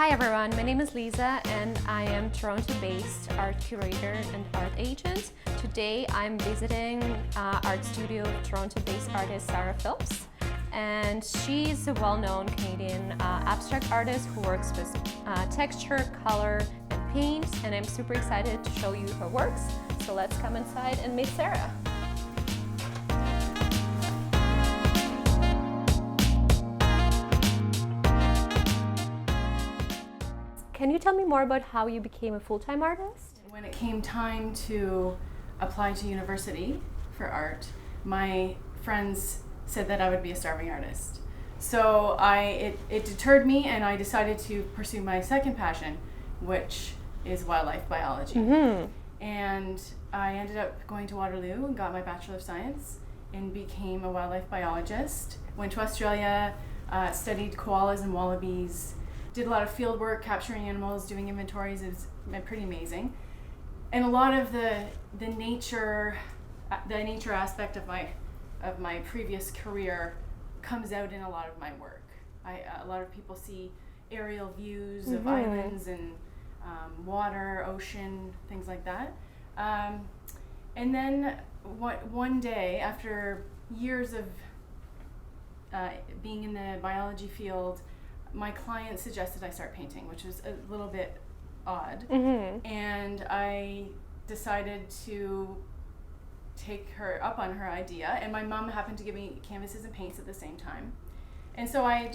Hi everyone, my name is Lisa and I am Toronto-based art curator and art agent. Today I'm visiting art studio of Toronto-based artist Sarah Phelps, and she's a well-known Canadian abstract artist who works with texture, color, and paint, and I'm super excited to show you her works. So let's come inside and meet Sarah. Can you tell me more about how you became a full-time artist? When it came time to apply to university for art, my friends said that I would be a starving artist. So it deterred me, and I decided to pursue my second passion, which is wildlife biology. Mm-hmm. And I ended up going to Waterloo and got my Bachelor of Science and became a wildlife biologist. Went to Australia, studied koalas and wallabies, did a lot of field work, capturing animals, doing inventories. It was pretty amazing. And a lot of the nature aspect of my previous career comes out in a lot of my work. A lot of people see aerial views of islands and water, ocean, things like that. And then one day, after years of being in the biology field, my client suggested I start painting, which was a little bit odd. Mm-hmm. And I decided to take her up on her idea, and my mom happened to give me canvases and paints at the same time. And so I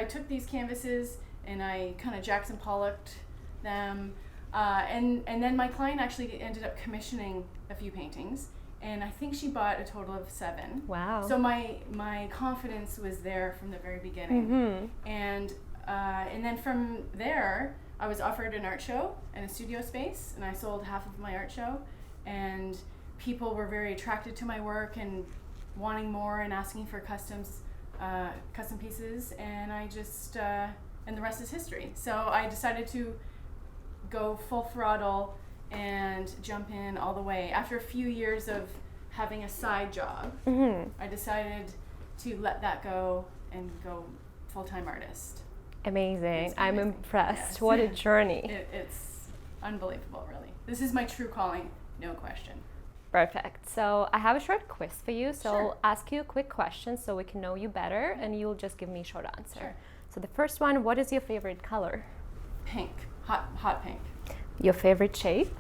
took these canvases and I kind of Jackson Pollocked them, and then my client actually ended up commissioning a few paintings, and I think she bought a total of 7. Wow. So my confidence was there from the very beginning. Mm-hmm. And then from there, I was offered an art show and a studio space, and I sold half of my art show, and people were very attracted to my work and wanting more and asking for custom pieces, and I just and the rest is history. So I decided to go full throttle and jump in all the way. After a few years of having a side job, I decided to let that go and go full-time artist. Amazing. I'm impressed. Yes. What a journey. It's unbelievable, really. This is my true calling, no question. Perfect. So I have a short quiz for you. So Sure. I'll ask you a quick question so we can know you better, and you'll just give me a short answer. Sure. So the first one, what is your favorite color? Pink, hot pink. Your favorite shape?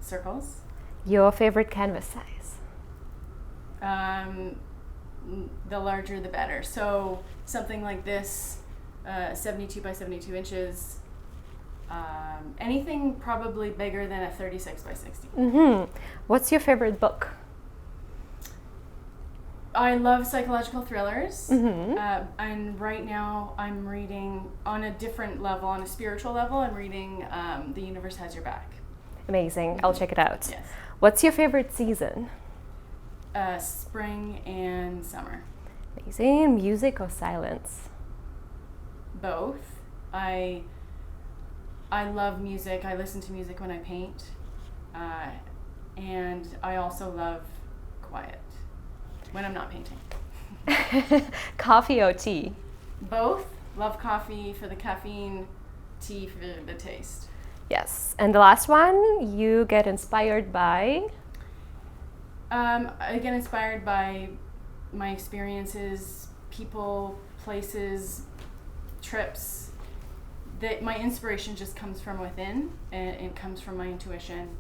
Circles. Your favorite canvas size? The larger the better. So something like this, 72 by 72 inches. Anything probably bigger than a 36 by 60. Mm-hmm. What's your favorite book? I love psychological thrillers, Mm-hmm. and right now I'm reading on a different level, on a spiritual level. I'm reading The Universe Has Your Back. Amazing. I'll check it out. Yes. What's your favorite season? Spring and summer. Amazing. Music or silence? Both. I love music. I listen to music when I paint, and I also love quiet when I'm not painting. Coffee or tea? Both. Love coffee for the caffeine, tea for the taste. Yes. And the last one, you get inspired by? I get inspired by my experiences, people, places, trips. That my inspiration just comes from within, and it comes from my intuition,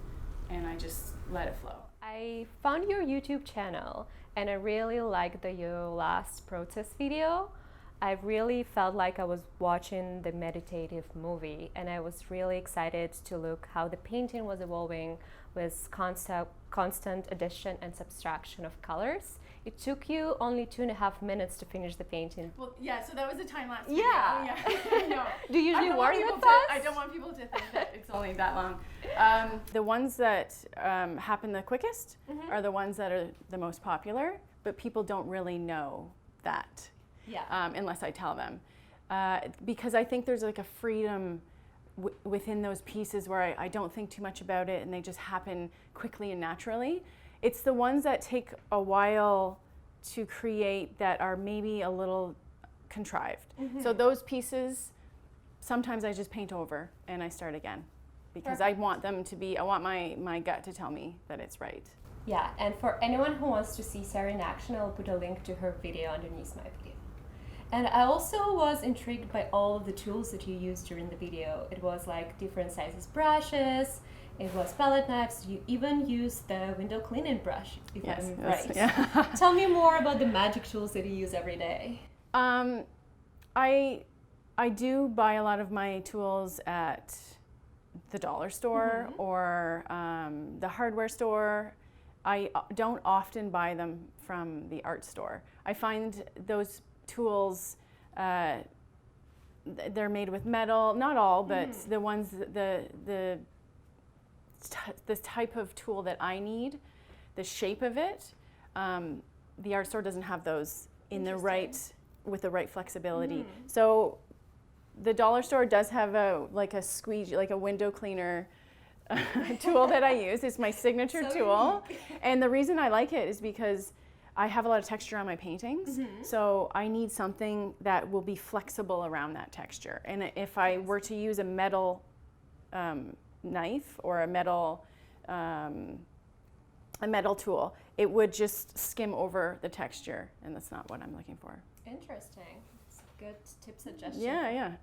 and I just let it flow. I found your YouTube channel and I really liked your last protest video. I really felt like I was watching the meditative movie, and I was really excited to look how the painting was evolving with constant addition and subtraction of colors. It took you only 2.5 minutes to finish the painting. Well, yeah, so that was a time-lapse Yeah. video. No. Do you usually worry about that I don't want people to think that it's only that long. The ones that happen the quickest are the ones that are the most popular, but people don't really know that. Yeah. Unless I tell them. Because I think there's like a freedom within those pieces where I don't think too much about it and they just happen quickly and naturally. It's the ones that take a while to create that are maybe a little contrived. So those pieces sometimes I just paint over and I start again because I want them to be, I want my gut to tell me that it's right. Yeah, and for anyone who wants to see Sarah in action, I'll put a link to her video underneath my video. And I also was intrigued by all of the tools that you used during the video. It was like different sizes brushes, it was palette knives, you even used the window cleaning brush, if I'm right. Yeah. Tell me more about the magic tools that you use every day. I do buy a lot of my tools at the dollar store or the hardware store. I don't often buy them from the art store. I find those tools, they're made with metal, not all, but the ones, the type of tool that I need, the shape of it, the art store doesn't have those in the right, with the right flexibility. So the dollar store does have a squeegee, like a window cleaner tool that I use. It's my signature tool. And the reason I like it is because I have a lot of texture on my paintings, so I need something that will be flexible around that texture. And if I were to use a metal knife or a metal tool, it would just skim over the texture, and that's not what I'm looking for. Interesting. It's a good tip suggestion. Yeah.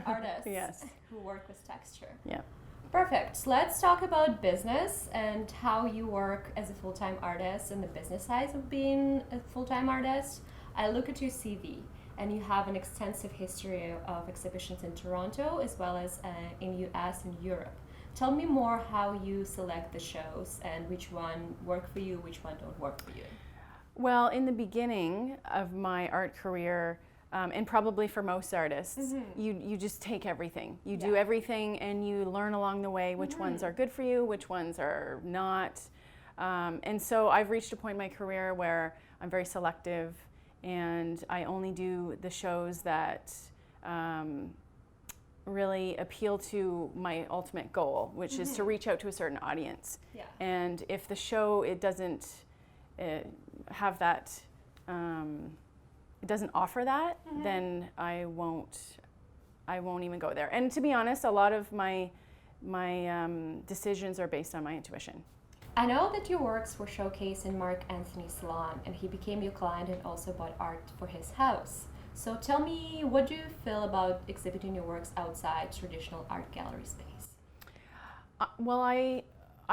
Artists who work with texture. Yeah. Perfect. Let's talk about business and how you work as a full-time artist and the business side of being a full-time artist. I look at your CV and you have an extensive history of exhibitions in Toronto as well as in US and Europe. Tell me more how you select the shows and which one work for you, which one don't work for you. Well, in the beginning of my art career, and probably for most artists, you just take everything. You do everything and you learn along the way which ones are good for you, which ones are not. And so I've reached a point in my career where I'm very selective and I only do the shows that really appeal to my ultimate goal, which is to reach out to a certain audience. Yeah. And if the show, it doesn't have that, it doesn't offer that, then I won't even go there. And to be honest, a lot of my decisions are based on my intuition. I know that your works were showcased in Mark Anthony's salon, and he became your client and also bought art for his house. So tell me, what do you feel about exhibiting your works outside traditional art gallery space? Well, I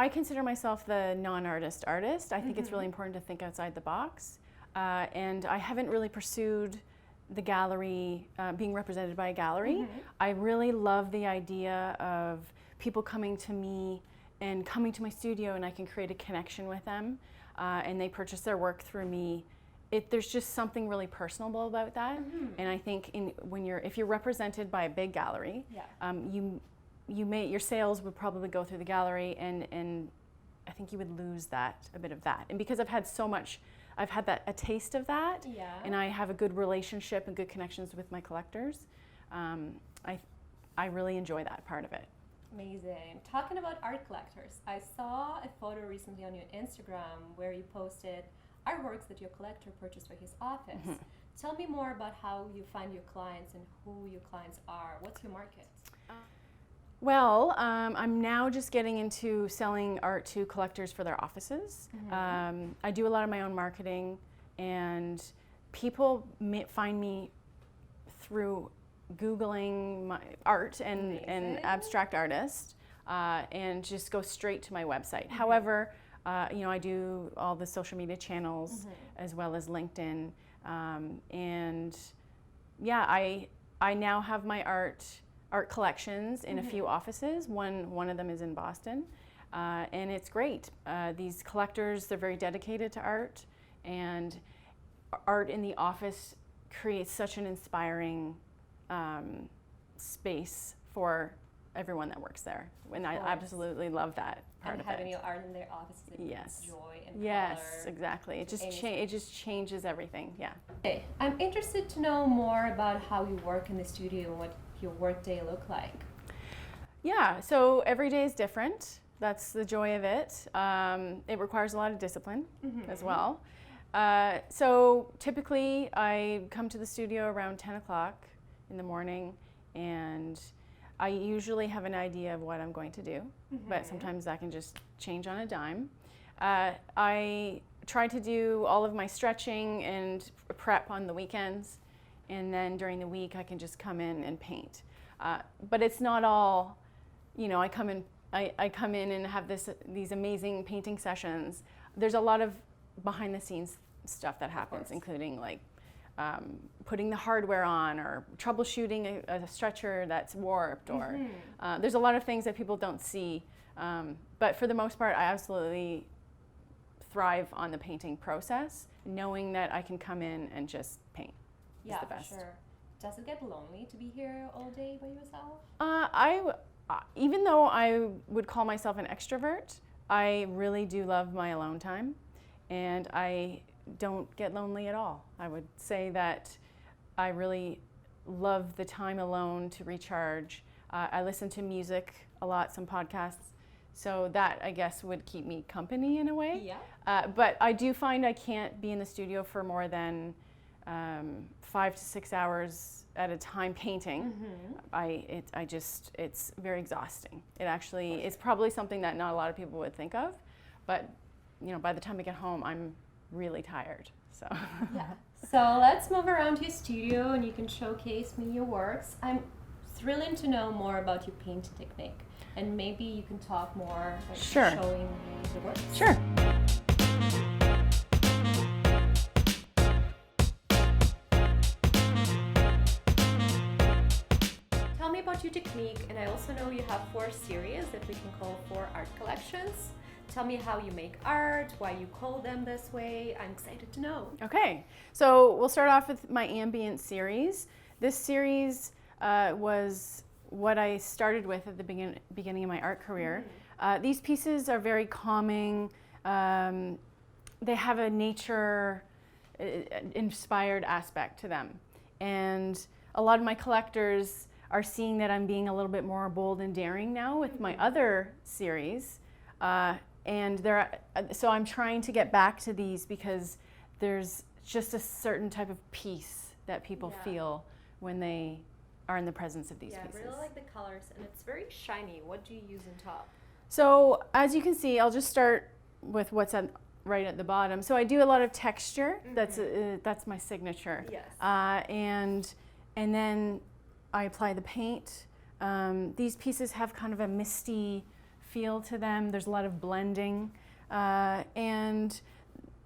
consider myself the non-artist artist. I think it's really important to think outside the box. And I haven't really pursued the gallery, being represented by a gallery. I really love the idea of people coming to me and coming to my studio, and I can create a connection with them, and they purchase their work through me. There's just something really personable about that. And I think if you're represented by a big gallery, your sales would probably go through the gallery, and I think you would lose a bit of that. And because I've had a taste of that, and I have a good relationship and good connections with my collectors, I really enjoy that part of it. Amazing. Talking about art collectors, I saw a photo recently on your Instagram where you posted artworks that your collector purchased for his office. Tell me more about how you find your clients and who your clients are. What's your market? Well, I'm now just getting into selling art to collectors for their offices. I do a lot of my own marketing, and people find me through Googling my art and abstract artist, and just go straight to my website. However, I do all the social media channels as well as LinkedIn, and I now have my art collections in a few offices. One of them is in Boston, and it's great. These collectors, they're very dedicated to art, and art in the office creates such an inspiring space for everyone that works there. And I absolutely love that part of it. And having your art in their offices, it brings joy and color. Yes, exactly. It just changes everything. Yeah. Okay. I'm interested to know more about how you work in the studio and what your work day look like. Yeah, so every day is different. That's the joy of it. It requires a lot of discipline as well. So typically I come to the studio around 10 o'clock in the morning, and I usually have an idea of what I'm going to do, but sometimes that can just change on a dime. I try to do all of my stretching and prep on the weekends, and then during the week I can just come in and paint. But it's not all, I come in and have these amazing painting sessions. There's a lot of behind the scenes stuff that happens, including like putting the hardware on or troubleshooting a stretcher that's warped, or there's a lot of things that people don't see. But for the most part, I absolutely thrive on the painting process, knowing that I can come in and just paint. Yeah, the best. sure. Does it get lonely to be here all day by yourself? Even though I would call myself an extrovert, I really do love my alone time, and I don't get lonely at all. I would say that I really love the time alone to recharge. I listen to music a lot, some podcasts, so that I guess would keep me company in a way. Yeah. But I do find I can't be in the studio for more than 5 to 6 hours at a time painting. It's very exhausting. It actually is probably something that not a lot of people would think of, but by the time I get home, I'm really tired. So Yeah. So let's move around your studio and you can showcase me your works. I'm thrilling to know more about your painting technique, and maybe you can talk more about Sure. showing me the works. Sure. Tell me about your technique, and I also know you have 4 series that we can call 4 art collections. Tell me how you make art, why you call them this way. I'm excited to know. Okay, so we'll start off with my Ambient Series. This series was what I started with at the beginning of my art career. These pieces are very calming. They have a nature-inspired aspect to them. And a lot of my collectors are seeing that I'm being a little bit more bold and daring now with my other series. So I'm trying to get back to these because there's just a certain type of peace that people feel when they are in the presence of these pieces. Yeah, I really like the colors, and it's very shiny. What do you use on top? So as you can see, I'll just start with what's right at the bottom. So I do a lot of texture. That's my signature. Yes. And then I apply the paint. These pieces have kind of a misty feel to them. There's a lot of blending, and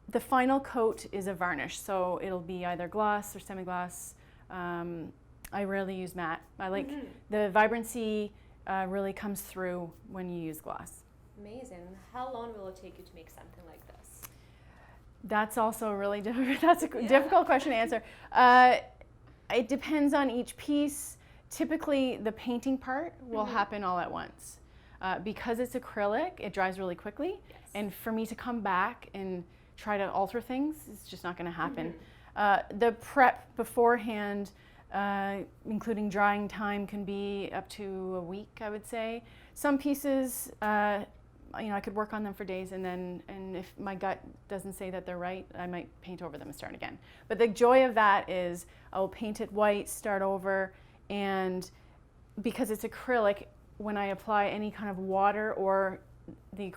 the final coat is a varnish, so it'll be either gloss or semi-gloss. I rarely use matte. I like the vibrancy really comes through when you use gloss. Amazing. How long will it take you to make something like this? That's also really difficult question to answer. It depends on each piece. Typically, the painting part will happen all at once. Because it's acrylic, it dries really quickly. Yes. And for me to come back and try to alter things, it's just not going to happen. The prep beforehand, including drying time, can be up to a week, I would say. Some pieces, I could work on them for days, and if my gut doesn't say that they're right, I might paint over them and start again. But the joy of that is I will paint it white, start over, and because it's acrylic, when I apply any kind of water or the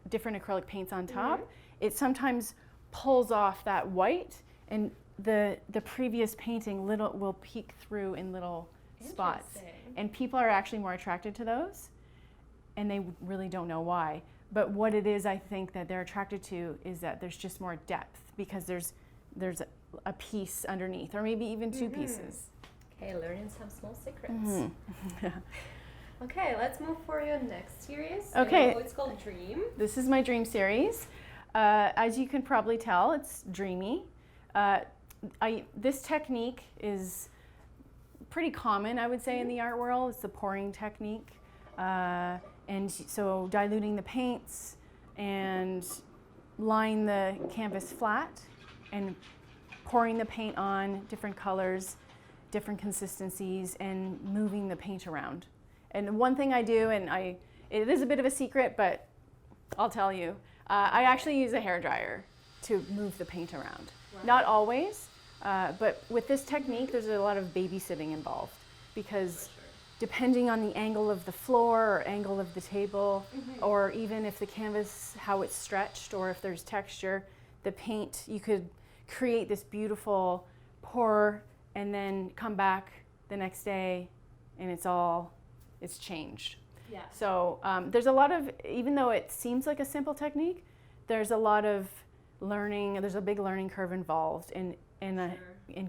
different acrylic paints on top, it sometimes pulls off that white, and the previous painting will peek through in little spots. And people are actually more attracted to those, and they really don't know why. But what it is, I think, that they're attracted to is that there's just more depth because there's a piece underneath, or maybe even 2 pieces. Okay, learning some small secrets. Okay, let's move for your next series. Okay. It's called Dream. This is my Dream series. As you can probably tell, it's dreamy. This technique is pretty common, I would say, in the art world. It's the pouring technique. And so diluting the paints and line the canvas flat and pouring the paint on different colors, different consistencies, and moving the paint around. And one thing I do, and it is a bit of a secret, but I'll tell you, I actually use a hairdryer to move the paint around. Wow. Not always, but with this technique, there's a lot of babysitting involved because depending on the angle of the floor or angle of the table, or even if the canvas, how it's stretched, or if there's texture, the paint, you could create this beautiful pour and then come back the next day and it's changed. Yeah. So there's a lot of, even though it seems like a simple technique, there's a lot of learning, there's a big learning curve involved in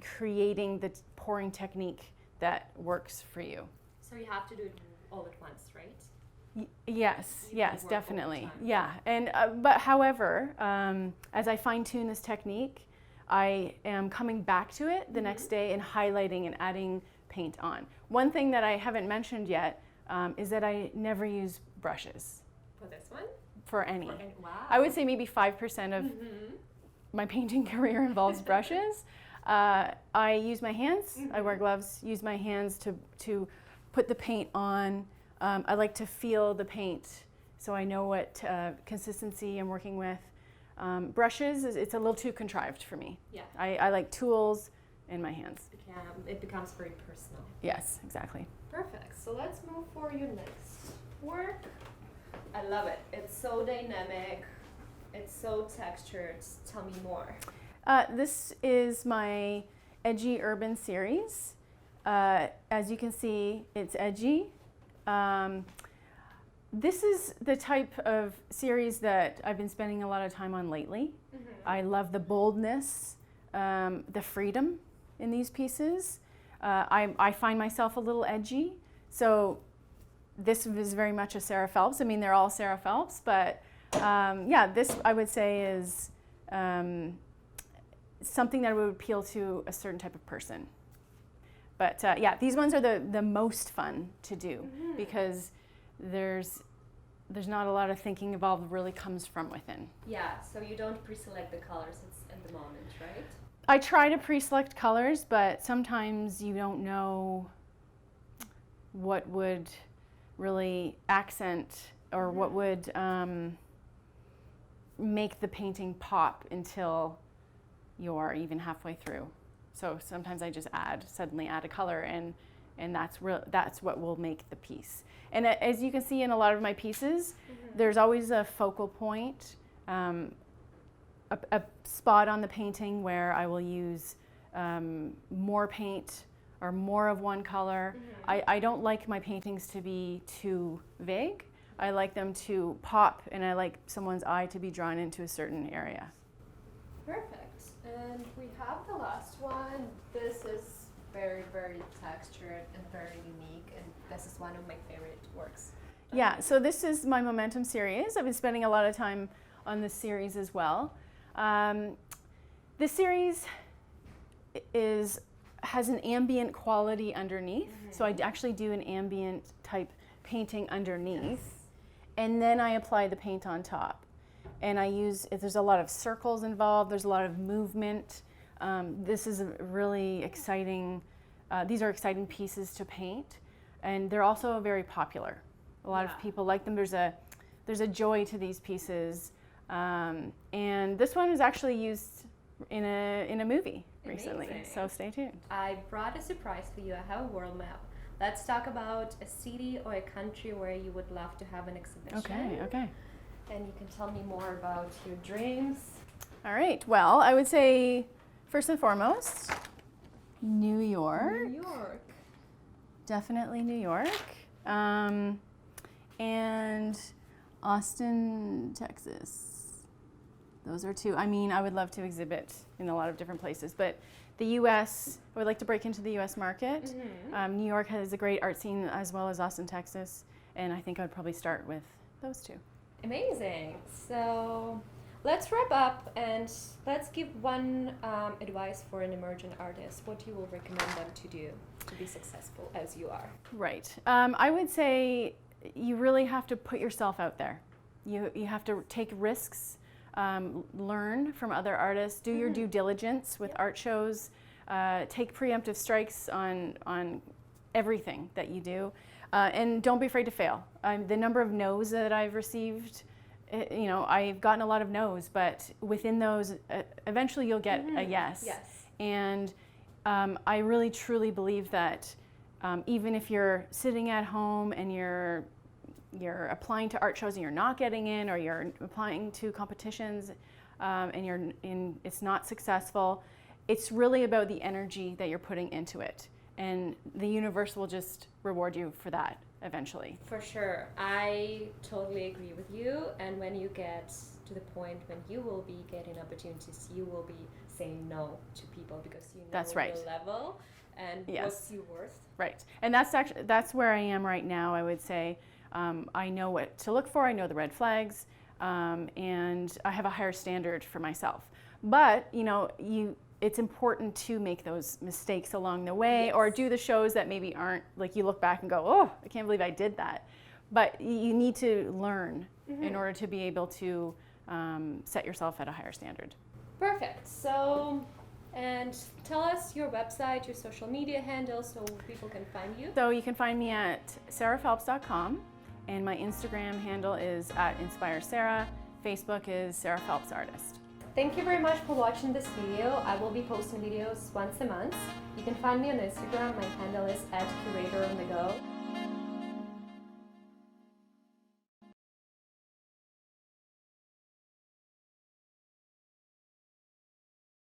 creating the pouring technique that works for you. So you have to do it all at once, right? Yes, You yes, work all the definitely. time. Yeah, and but however, as I fine tune this technique, I am coming back to it the next day and highlighting and adding paint on. One thing that I haven't mentioned yet is that I never use brushes For this one? for any. Wow. I would say maybe 5% of my painting career involves brushes. I use my hands. I wear gloves. Use my hands to put the paint on. I like to feel the paint so I know what consistency I'm working with. Brushes, it's a little too contrived for me. Yeah. I like tools in my hands. It becomes very personal. Yes, exactly. Perfect. So let's move for your next work. I love it. It's so dynamic. It's so textured. Tell me more. This is my edgy urban series. As you can see, it's edgy. This is the type of series that I've been spending a lot of time on lately. I love the boldness, the freedom in these pieces. I find myself a little edgy, so this is very much a Sarah Phelps. I mean, they're all Sarah Phelps, but yeah, this I would say is something that would appeal to a certain type of person. But yeah, these ones are the most fun to do because there's not a lot of thinking involved. It really comes from within. Yeah, so you don't pre-select the colors at the moment, right? I try to pre-select colors, but sometimes you don't know what would really accent or what would make the painting pop until you're even halfway through. So sometimes I just suddenly add a color, and that's what will make the piece. And as you can see in a lot of my pieces, there's always a focal point, a spot on the painting where I will use more paint or more of one color. I don't like my paintings to be too vague. I like them to pop, and I like someone's eye to be drawn into a certain area. Perfect. And we have the last one. This is very, very textured and very unique, and this is one of my favorite works. Yeah, so this is my Momentum series. I've been spending a lot of time on this series as well. This series has an ambient quality underneath, so I actually do an ambient type painting underneath, and then I apply the paint on top. And there's a lot of circles involved, there's a lot of movement. This is a really exciting, these are exciting pieces to paint, and they're also very popular. A lot of people like them. There's a joy to these pieces. And this one was actually used in a movie recently, Amazing. so stay tuned. I brought a surprise for you. I have a world map. Let's talk about a city or a country where you would love to have an exhibition. Okay. And you can tell me more about your dreams. All right, well, I would say first and foremost, New York. New York. Definitely New York. And Austin, Texas. Those are two. I mean, I would love to exhibit in a lot of different places, but the U.S., I would like to break into the U.S. market. New York has a great art scene as well as Austin, Texas, and I think I would probably start with those two. Amazing. So let's wrap up and let's give one advice for an emerging artist. What you will recommend them to do to be successful as you are? Right. I would say you really have to put yourself out there. You have to take risks, learn from other artists, do your due diligence with art shows, take preemptive strikes on everything that you do, and don't be afraid to fail. The number of no's that I've received, I've gotten a lot of no's, but within those, eventually you'll get a yes. Yes. And I really truly believe that Even if you're sitting at home and you're applying to art shows and you're not getting in, or you're applying to competitions and it's not successful, it's really about the energy that you're putting into it. And the universe will just reward you for that eventually. For sure. I totally agree with you. And when you get to the point when you will be getting opportunities, you will be saying no to people because you know That's right. your level and what's you worth. Right. And that's where I am right now, I would say. I know what to look for, I know the red flags, and I have a higher standard for myself. But, it's important to make those mistakes along the way, or do the shows that maybe aren't, like you look back and go, oh, I can't believe I did that. But you need to learn in order to be able to set yourself at a higher standard. Perfect. So, and tell us your website, your social media handles so people can find you. So you can find me at sarahphelps.com, and my Instagram handle is @InspireSarah. Facebook is Sarah Phelps Artist. Thank you very much for watching this video. I will be posting videos once a month. You can find me on Instagram. My handle is @Curator on the go.